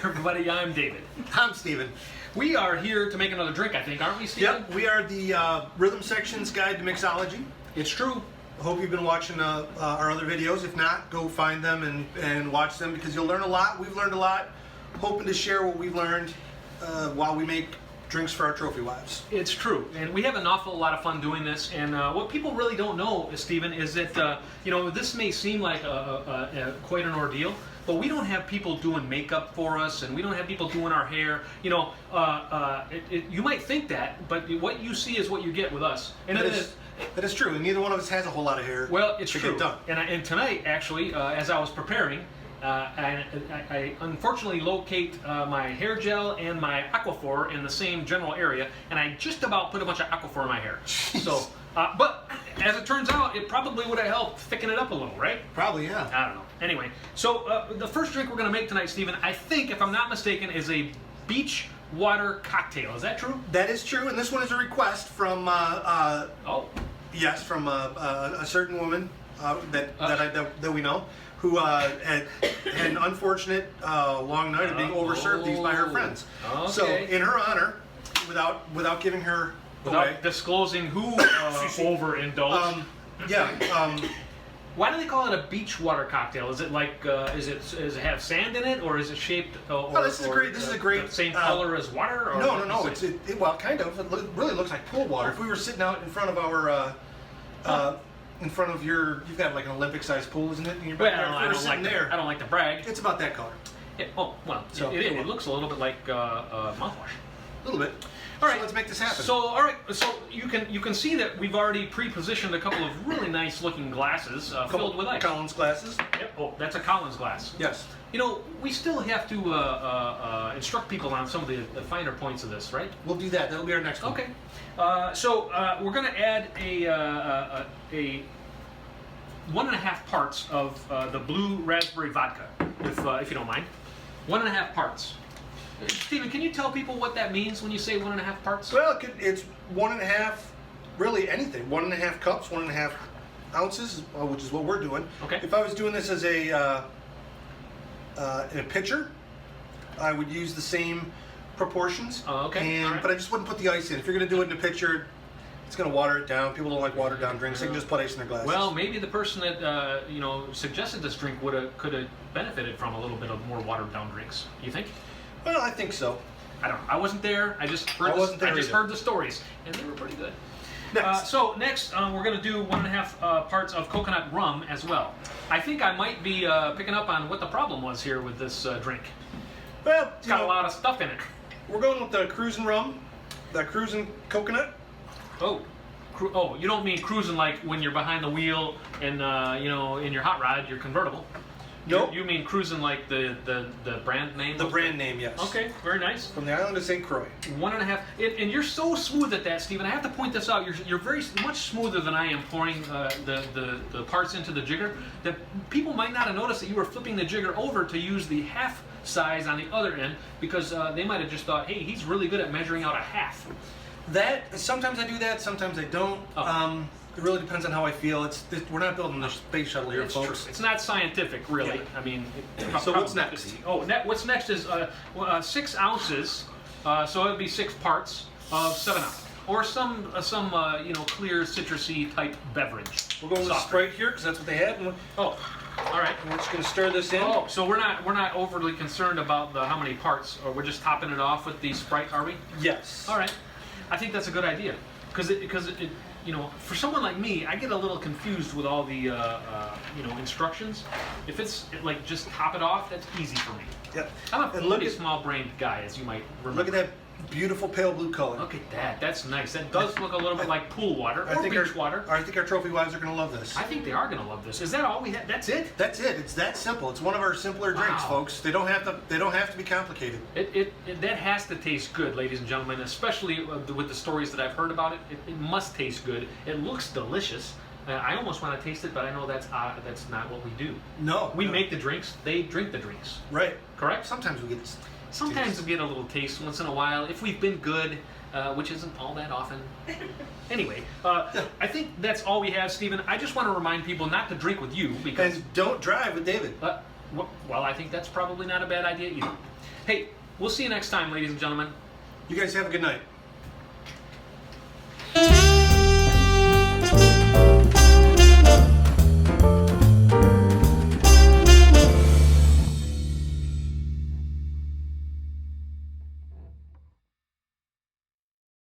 everybody. I'm David. I'm Steven. We are here to make another drink, I think, aren't we, Steven? Yep, we are the Rhythm Section's Guide to Mixology. It's true. I hope you've been watching our other videos. If not, go find them and watch them because you'll learn a lot. We've learned a lot. Hoping to share what we've learned while we make drinks for our trophy wives. It's true, and we have an awful lot of fun doing this. And what people really don't know, Steven, is that this may seem like quite an ordeal, but we don't have people doing makeup for us, and we don't have people doing our hair. You might think that, but what you see is what you get with us. And that is true, and neither one of us has a whole lot of hair. Well, it's to true. Get done. And tonight, actually, as I was preparing, I unfortunately locate my hair gel and my Aquaphor in the same general area, and I just about put a bunch of Aquaphor in my hair. Jeez. So, but as it turns out, it probably would have helped thicken it up a little, right? Probably, yeah. I don't know. Anyway, so the first drink we're going to make tonight, Steven, I think, if I'm not mistaken, is a beach water cocktail. Is that true? That is true, and this one is a request from yes, from a certain woman that we know, who had an unfortunate long night of being overserved these by her friends. Okay. So, in her honor, without giving her Without away, disclosing who overindulged. Why do they call it a beach water cocktail? Is it like does it have sand in it, or is it shaped? This is a great the same color as water? Or no. Well, kind of. It really looks like pool water. If we were sitting out in front of our in front of you've got like an Olympic-sized pool, isn't it? In your backyard? I don't like to brag. It's about that color. It looks a little bit like mouthwash. A little bit. All right, so let's make this happen. So, all right, so you can see that we've already pre-positioned a couple of really nice-looking glasses filled with ice. Collins glasses. Yep. Oh, that's a Collins glass. Yes. We still have to instruct people on some of the finer points of this, right? We'll do that. That'll be our next one. Okay. So we're going to add a 1.5 parts of the blue raspberry vodka, if you don't mind. 1.5 parts. Steven, can you tell people what that means when you say 1.5 parts? Well, it's 1.5, really anything. 1.5 cups, 1.5 ounces, which is what we're doing. Okay. If I was doing this as in a pitcher, I would use the same proportions. Okay. All right. But I just wouldn't put the ice in. If you're going to do it in a pitcher, it's going to water it down. People don't like watered down drinks. They can just put ice in their glasses. Well, maybe the person that suggested this drink could have benefited from a little bit of more watered down drinks. You think? Well, I think so. I don't know. I wasn't there. I just heard the stories, and they were pretty good. Next. So next, we're going to do 1.5 parts of coconut rum as well. I think I might be picking up on what the problem was here with this drink. Well, it's got a lot of stuff in it. We're going with the cruising rum, the cruising coconut. Oh, you don't mean cruising like when you're behind the wheel and in your hot rod, your convertible. Nope. You mean cruising like the brand name? The brand name, yes. Okay, very nice. From the island of St. Croix. 1.5, and you're so smooth at that, Steven. I have to point this out. You're very much smoother than I am pouring the parts into the jigger. That people might not have noticed that you were flipping the jigger over to use the half size on the other end because they might have just thought, hey, he's really good at measuring out a half. Sometimes I do that, sometimes I don't. It really depends on how I feel. We're not building the space shuttle here, folks. True. It's not scientific, really. Yeah. I mean, so what's next? What's next is 6 ounces. So it would be 6 parts of 7-Up, or some clear citrusy type beverage. We're going with Sprite here because that's what they had. All right. We're just going to stir this in. Oh, so we're not overly concerned about how many parts, or we're just topping it off with the Sprite, are we? Yes. All right. I think that's a good idea because for someone like me, I get a little confused with all the instructions. If it's like just top it off, that's easy for me. Yep. I'm a pretty small-brained guy, as you might remember. Look at that beautiful pale blue color. Look at that. That's nice. That does look a little bit like pool water or beach water. I think our trophy wives are going to love this. I think they are going to love this. Is that all we have? That's it? That's it. It's that simple. It's one of our simpler drinks, folks. They don't have to be complicated. That has to taste good, ladies and gentlemen, especially with the stories that I've heard about it. It must taste good. It looks delicious. I almost want to taste it, but I know that's not what we do. No. We make the drinks. They drink the drinks. Right. Correct? Sometimes we get this. Sometimes we get a little taste once in a while, if we've been good, which isn't all that often. Anyway, I think that's all we have, Steven. I just want to remind people not to drink with you because... And don't drive with David. Well, I think that's probably not a bad idea either. Hey, we'll see you next time, ladies and gentlemen. You guys have a good night.